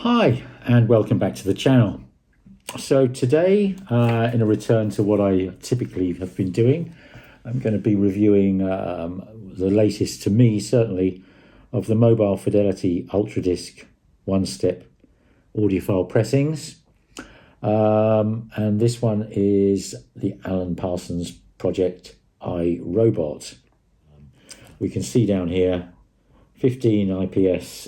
Hi, and welcome back to the channel. So today, in a return to what I typically have been doing, I'm going to be reviewing the latest, to me certainly, of the mobile Fidelity Ultradisc one-step audiophile pressings. And this one is the Alan Parsons Project iRobot. We can see down here 15 IPS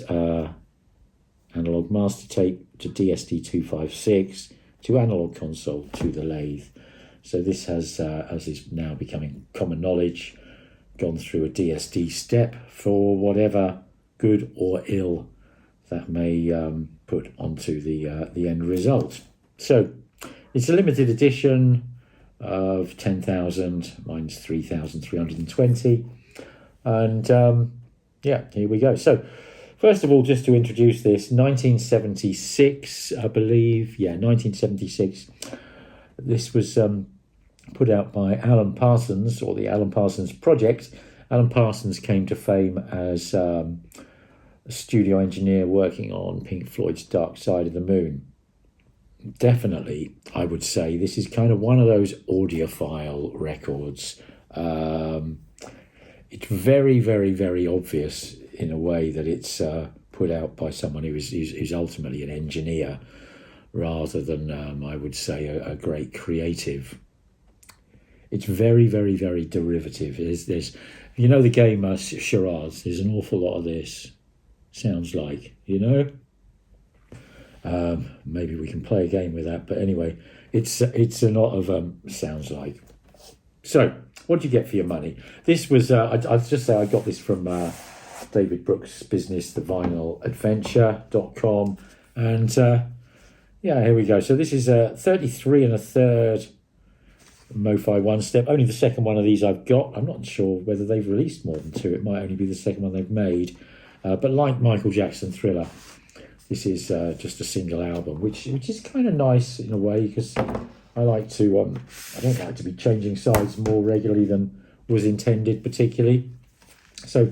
analog master tape to DSD256 to analog console to the lathe. So this has, as is now becoming common knowledge, gone through a DSD step for whatever good or ill that may put onto the end result. So it's a limited edition of 10,000, mine's 3,320, and yeah, here we go. So first of all, just to introduce this, 1976, I believe, 1976. This was put out by Alan Parsons, or the Alan Parsons Project. Alan Parsons came to fame as a studio engineer working on Pink Floyd's Dark Side of the Moon. Definitely, I would say this is kind of one of those audiophile records. It's very, very, very obvious in a way that it's put out by someone who's ultimately an engineer rather than, I would say, a great creative. It's very, very, very derivative. There's you know the game charades, there's an awful lot of this, sounds like, you know? Maybe we can play a game with that, but anyway, it's a lot of sounds like. So, what do you get for your money? This was, I'll just say I got this from David Brook's business, thevinyladventure.com, and yeah, here we go. So this is a 33 1/3 MOFI one-step, only the second one of these I've got. I'm not sure whether they've released more than two. It might only be the second one they've made, but like Michael Jackson Thriller, this is just a single album, which is kind of nice in a way, because I like to, I don't like to be changing sides more regularly than was intended particularly. So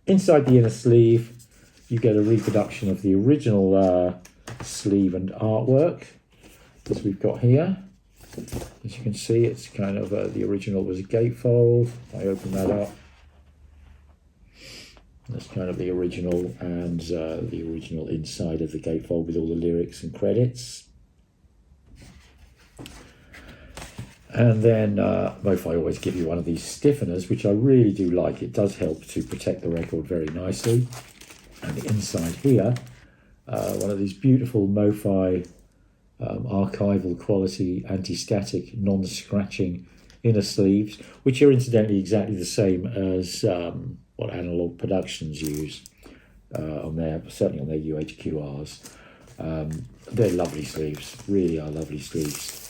inside the inner sleeve, you get a reproduction of the original sleeve and artwork, as we've got here. As you can see, it's kind of, the original was a gatefold. I open that up. That's kind of the original, and the original inside of the gatefold with all the lyrics and credits. And then MOFI always give you one of these stiffeners, which I really do like. It does help to protect the record very nicely. And inside here, one of these beautiful MOFI archival quality anti-static non-scratching inner sleeves, which are incidentally exactly the same as what Analog Productions use on their, certainly on their UHQRs. They're lovely sleeves, really are lovely sleeves.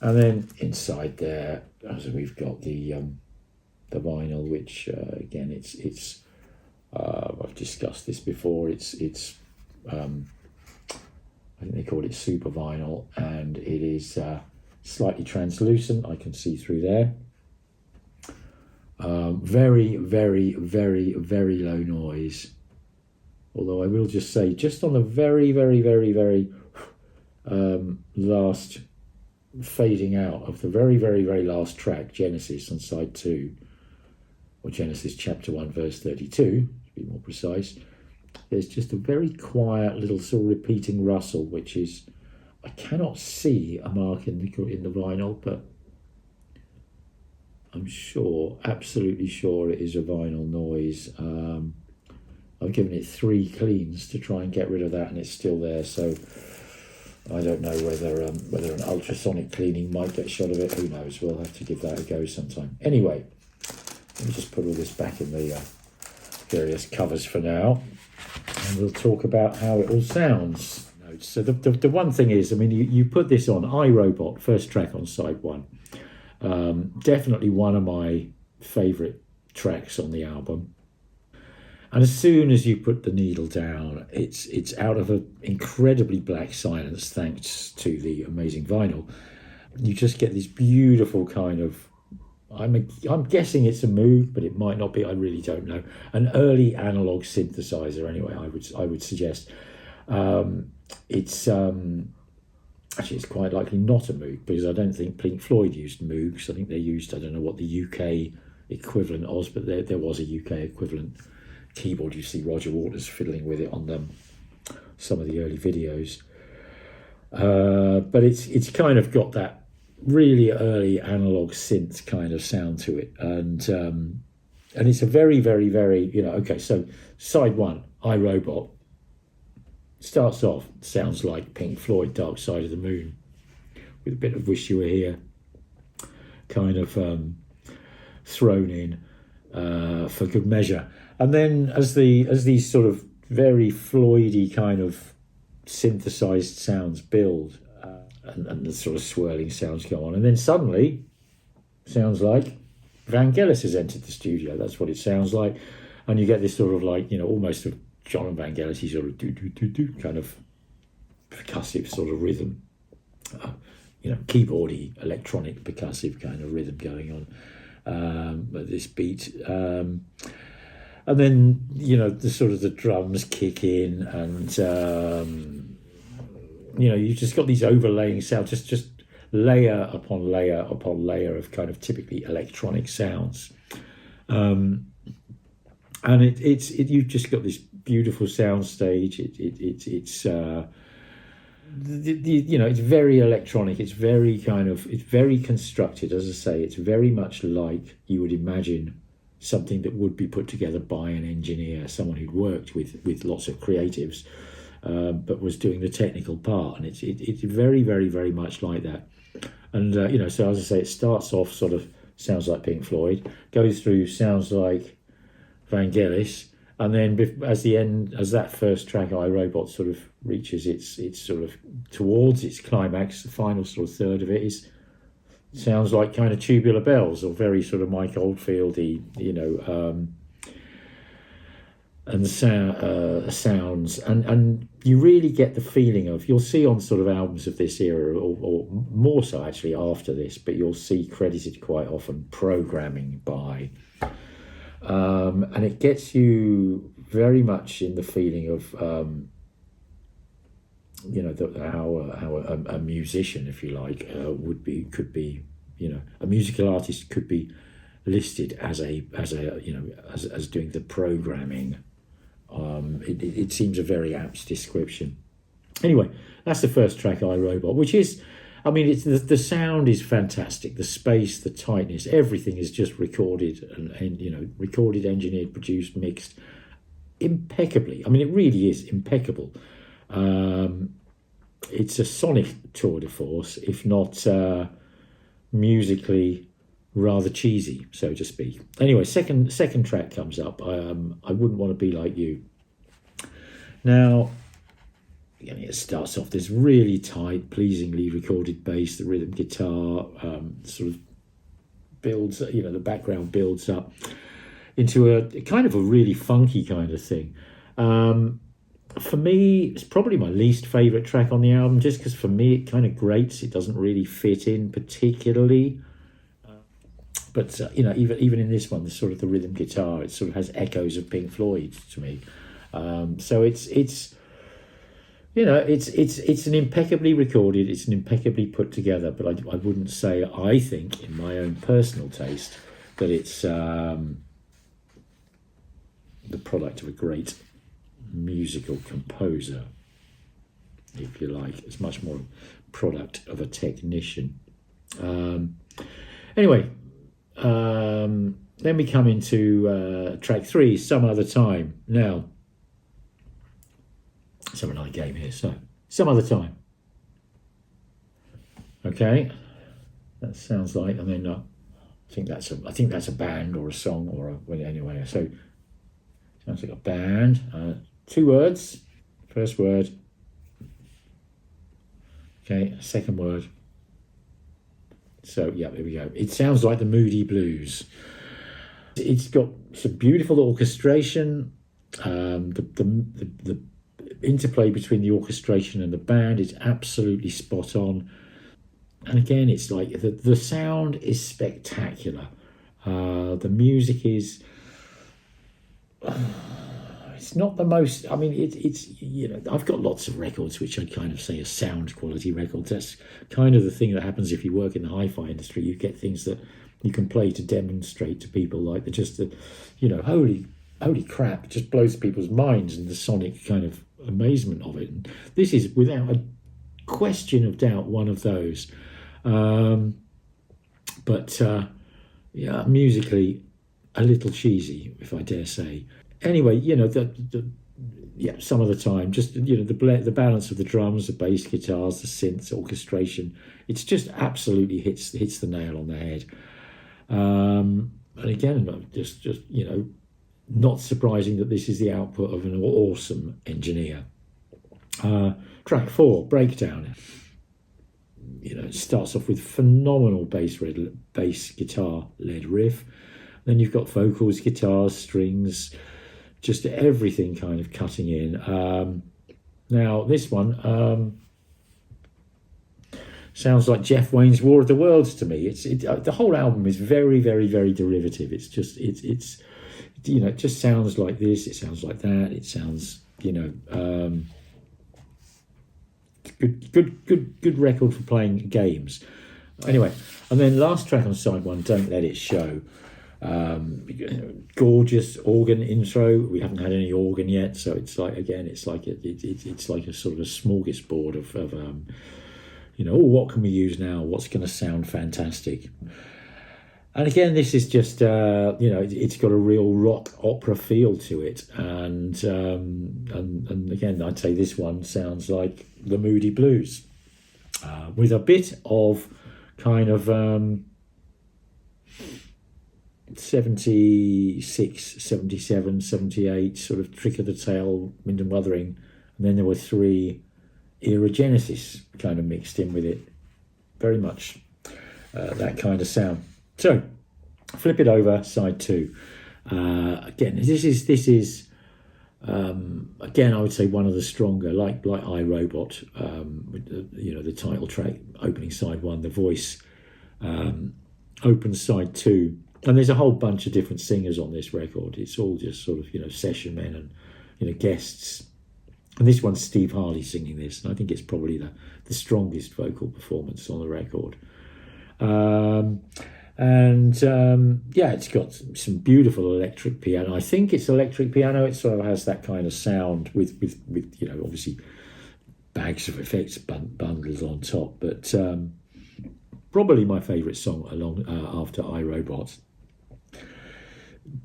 And then inside there, as we've got the vinyl, which again, it's I've discussed this before. It's I think they call it super vinyl, and it is slightly translucent. I can see through there. Very, very, very, very low noise. Although I will just say, just on the very, very, very, very last fading out of the very, very, very last track, Genesis on side 2, or Genesis chapter 1 verse 32 to be more precise, there's just a very quiet little sort of repeating rustle, which is, I cannot see a mark in the vinyl, but I'm sure, absolutely sure it is a vinyl noise. I've given it 3 cleans to try and get rid of that, and it's still there, so I don't know whether an ultrasonic cleaning might get shot of it. Who knows? We'll have to give that a go sometime. Anyway, let me just put all this back in the various covers for now, and we'll talk about how it all sounds. So the one thing is, I mean, you put this on iRobot, first track on side 1. Definitely one of my favourite tracks on the album. And as soon as you put the needle down, it's out of an incredibly black silence, thanks to the amazing vinyl. You just get this beautiful kind of, I'm guessing it's a Moog, but it might not be. I really don't know. An early analog synthesizer, anyway. I would suggest. It's actually, it's quite likely not a Moog, because I don't think Pink Floyd used Moogs. I think they used, I don't know what the UK equivalent was, but there was a UK equivalent keyboard. You see Roger Waters fiddling with it on some of the early videos. But it's kind of got that really early analog synth kind of sound to it, and it's a very, very, very, okay, so side one, iRobot, starts off, sounds like Pink Floyd, Dark Side of the Moon, with a bit of Wish You Were Here kind of thrown in for good measure. And then as these sort of very Floydy kind of synthesized sounds build, and the sort of swirling sounds go on, and then suddenly sounds like Vangelis has entered the studio. That's what it sounds like, and you get this sort of like, almost a John and Vangelis sort of do kind of percussive sort of rhythm, keyboardy, electronic percussive kind of rhythm going on at this beat, and then the sort of the drums kick in, and you've just got these overlaying sounds, just layer upon layer upon layer of kind of typically electronic sounds, and you've just got this beautiful sound stage. It's very electronic. It's very it's very constructed. As I say, it's very much like you would imagine something that would be put together by an engineer, someone who'd worked with lots of creatives, but was doing the technical part. And it's very, very, very much like that. And so as I say, it starts off sort of sounds like Pink Floyd, goes through sounds like Vangelis, and then as that first track, iRobot, sort of reaches its sort of towards its climax, the final sort of third of it sounds like kind of Tubular Bells, or very sort of Mike Oldfieldy, and sounds, and you really get the feeling of, you'll see on sort of albums of this era, or more so actually after this, but you'll see credited quite often programming by. And it gets you very much in the feeling of, how a musician, if you like, could be, a musical artist could be listed as doing the programming. It seems a very apt description. Anyway, that's the first track, iRobot, which is, it's the sound is fantastic. The space, the tightness, everything is just recorded and recorded, engineered, produced, mixed impeccably. It really is impeccable. It's a sonic tour de force, if not musically rather cheesy, so to speak. Anyway, second track comes up. I Wouldn't Want to Be Like You. Now, it starts off this really tight, pleasingly recorded bass, the rhythm guitar sort of builds, the background builds up into a kind of a really funky kind of thing. For me, it's probably my least favourite track on the album, just because for me it kind of grates. It doesn't really fit in particularly. But even in this one, the sort of the rhythm guitar, it sort of has echoes of Pink Floyd to me. So it's an impeccably recorded, it's an impeccably put together, but I wouldn't say, I think, in my own personal taste, that it's the product of a great musical composer, if you like. It's much more a product of a technician. Anyway, then we come into track 3, Some Other Time. Now, some another game here, so Some Other Time. Okay, that sounds like, I think that's a band or a song anyway. So sounds like a band. 2 words. First word. Okay, second word. So yeah, here we go. It sounds like the Moody Blues. It's got some beautiful orchestration. The interplay between the orchestration and the band is absolutely spot on. And again, it's like the sound is spectacular. The music is it's not the most. I mean, it's I've got lots of records which I kind of say are sound quality records. That's kind of the thing that happens if you work in the hi-fi industry. You get things that you can play to demonstrate to people, like holy crap, it just blows people's minds, and the sonic kind of amazement of it. And this is without a question of doubt one of those. Musically a little cheesy, if I dare say. Anyway, some of the time, just the balance of the drums, the bass guitars, the synths, orchestration, it's just absolutely hits the nail on the head. And again, just not surprising that this is the output of an awesome engineer. Track 4, Breakdown. It starts off with phenomenal bass guitar led riff. Then you've got vocals, guitars, strings, just everything kind of cutting in. Now this one sounds like Jeff Wayne's War of the Worlds to me. The whole album is very, very, very derivative. It just sounds like this. It sounds like that. It sounds good record for playing games. Anyway, and then last track on side 1, Don't Let It Show. Gorgeous organ intro. We haven't had any organ yet, so it's like a sort of a smorgasbord of what can we use now? What's going to sound fantastic? And again, this is just it's got a real rock opera feel to it, and again, I'd say this one sounds like the Moody Blues, with a bit of kind of 76, 77, 78 sort of Trick of the Tail, Wind and Wuthering, and then there were 3 era Genesis kind of mixed in with it. Very much that kind of sound. So flip it over, side 2. Again, this is again, I would say one of the stronger, like iRobot, with the title track, opening side 1, the voice opens side 2. And there's a whole bunch of different singers on this record. It's all just sort of, session men and, guests. And this one's Steve Harley singing this, and I think it's probably the strongest vocal performance on the record. It's got some beautiful electric piano. I think it's electric piano. It sort of has that kind of sound with obviously bags of effects bundles on top. But probably my favourite song after iRobot.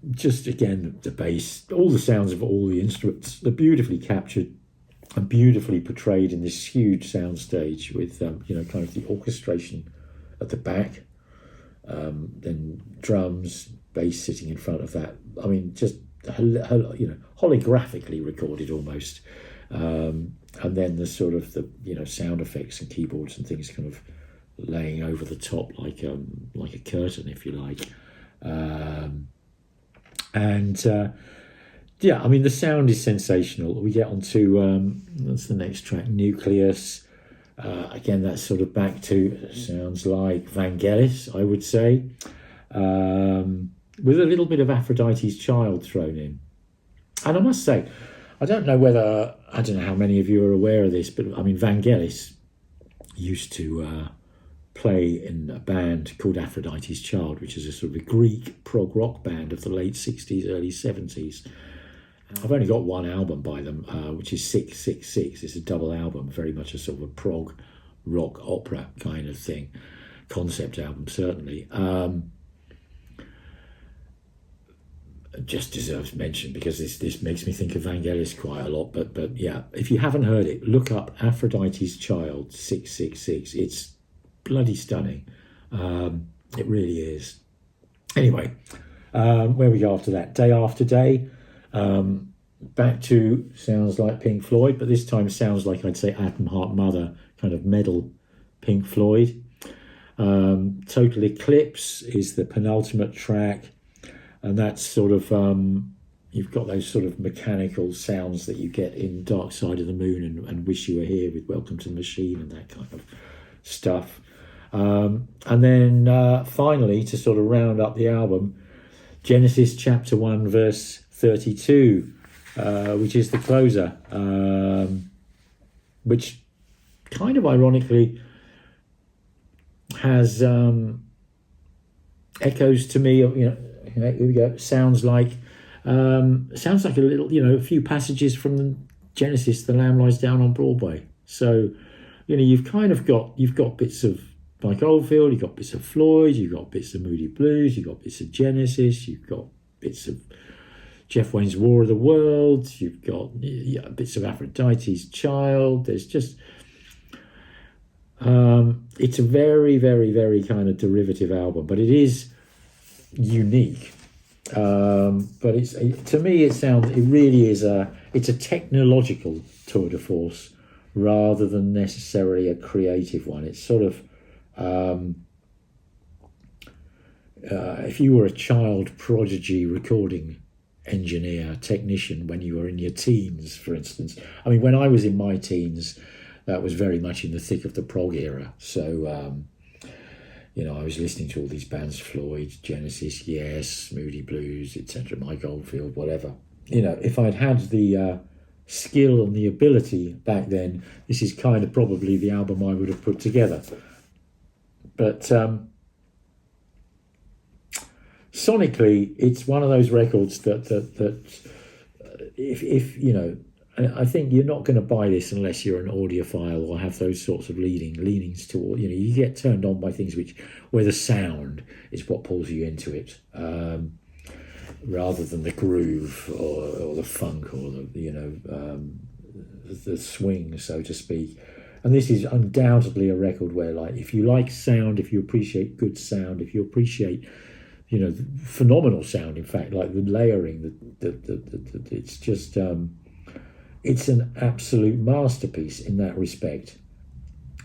Just again, the bass, all the sounds of all the instruments, they're beautifully captured and beautifully portrayed in this huge soundstage with kind of the orchestration at the back, then drums, bass sitting in front of that. I mean, just holographically recorded almost, and then the sort of the sound effects and keyboards and things kind of laying over the top like a curtain, if you like. I mean, the sound is sensational. We get on to that's the next track, Nucleus. Again, that's sort of back to, sounds like Vangelis, I would say, with a little bit of Aphrodite's Child thrown in. And I must say, I don't know how many of you are aware of this, but I mean, Vangelis used to play in a band called Aphrodite's Child, which is a sort of a Greek prog-rock band of the late 60s, early 70s. I've only got one album by them, which is 666. It's a double album, very much a sort of a prog rock opera kind of thing. Concept album, certainly. Just deserves mention because this makes me think of Vangelis quite a lot. But yeah, if you haven't heard it, look up Aphrodite's Child 666. It's bloody stunning. It really is. Anyway, where we go after that? Day After Day. Back to sounds like Pink Floyd, but this time sounds like, I'd say, Atom Heart Mother, kind of metal Pink Floyd. Total Eclipse is the penultimate track, and that's sort of you've got those sort of mechanical sounds that you get in Dark Side of the Moon and Wish You Were Here with Welcome to the Machine and that kind of stuff. And then finally, to sort of round up the album, Genesis chapter 1 verse 32, which is the closer, which kind of ironically has echoes to me of, here we go, sounds like a little, a few passages from the Genesis, The Lamb Lies Down on Broadway. So, you've got bits of Mike Oldfield, you've got bits of Floyd, you've got bits of Moody Blues, you've got bits of Genesis, you've got bits of Jeff Wayne's War of the Worlds, you've got bits of Aphrodite's Child. There's just, it's a very, very, very kind of derivative album, but it is unique. But to me, it's a technological tour de force rather than necessarily a creative one. It's sort of, if you were a child prodigy recording engineer, technician when you were in your teens, for instance. I mean, when I was in my teens, that was very much in the thick of the prog era. So, I was listening to all these bands, Floyd, Genesis, Yes, Moody Blues, etc., Mike Oldfield, whatever. If I'd had the skill and the ability back then, this is kind of probably the album I would have put together. But sonically, it's one of those records that if I think you're not going to buy this unless you're an audiophile or have those sorts of leanings toward, you get turned on by things where the sound is what pulls you into it, rather than the groove or the funk or the swing, so to speak. And this is undoubtedly a record where, like, if you like sound, if you appreciate good sound, if you appreciate phenomenal sound, in fact, like the layering, it's just it's an absolute masterpiece in that respect.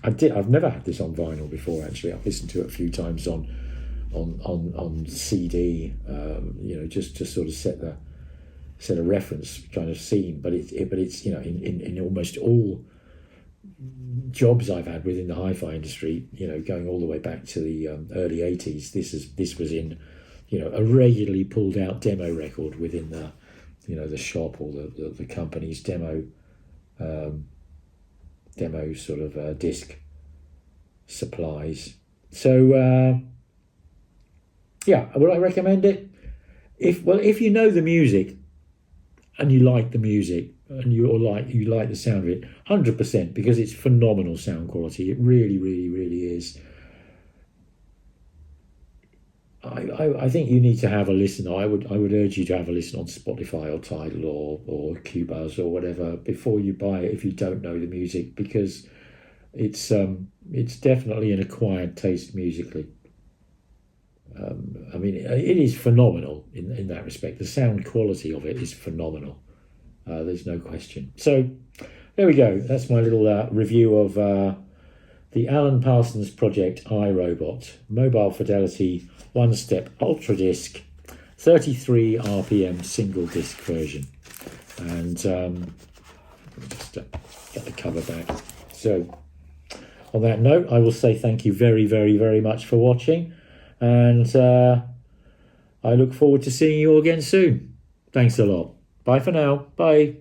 I've never had this on vinyl before, actually. I've listened to it a few times on CD, just to sort of set a reference kind of scene. But it's in almost all jobs I've had within the hi-fi industry, going all the way back to the early 80s. This was in a regularly pulled out demo record within the the shop or the company's demo sort of disc supplies. So would I recommend it? If you know the music and you like the music and you like the sound of it, 100%, because it's phenomenal sound quality. It really, really, really is. I think you need to have a listen. I would urge you to have a listen on Spotify or Tidal or Cubuzz or whatever before you buy it if you don't know the music, because it's definitely an acquired taste musically. It is phenomenal in that respect. The sound quality of it is phenomenal. There's no question. So there we go. That's my little review of the Alan Parsons Project iRobot Mobile Fidelity one-step Ultradisc 33 RPM single disc version. And just get the cover back. So on that note, I will say thank you very, very, very much for watching, and I look forward to seeing you all again soon. Thanks a lot. Bye for now. Bye.